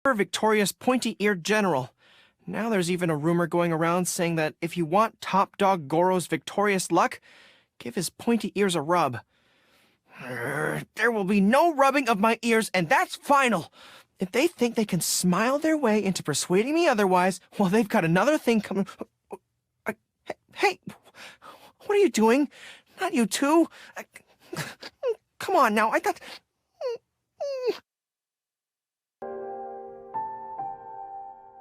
victorious pointy-eared general. Now there's even a rumor going around saying that if you want Top Dog Gorou's victorious luck, give his pointy ears a rub. There will be no rubbing of my ears, and that's final! If they think they can smile their way into persuading me otherwise, well, they've got another thing coming. Hey, what are you doing? Not you too. Come on now, I thought...